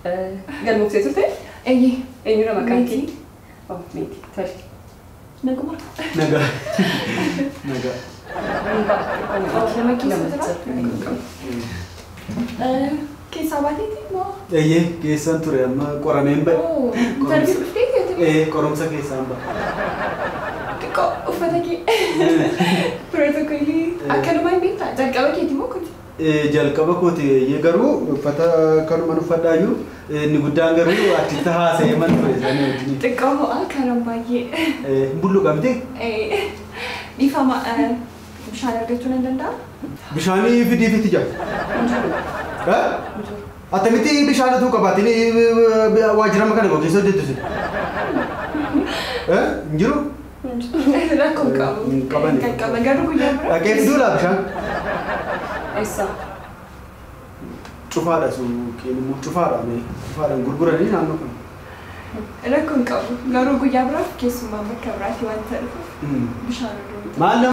قال مبتدئ ترتي؟ أي نوع مكانتي؟ ميتي ترى. نقمر. نجا. لما كيس عبادتي ما. أيه كيسان ترى ما قرانين بق. ترى كيف قرام سا كيسان بق. كا أفتكي. بروتوكولي. أكلوا ما يبين تا. جالك أبغى كذي ما كنت. jalqaba kooti yegaruu uffata kanuma uffadhaayu ni guddaan garuu atti tahaasee man ture isaanii wajjin xiqqoo akkanum baay'ee bullu qabdi dhiifama bishaan argachuun hin danda'a bishaanii fidii jaa atamitti bishaanatu qabaatini waajjirama kana gogeessa hojjettu injiru rakkoon qabu garuu guyyaa bira dhaqee fiduudha bishaan إيسا شوفها رأسو كينو شوفها رأمي شوفها رأم غرغرني نامو لكن كابو غارو غيابرا كيسو ما بكبراتي وانت بشانو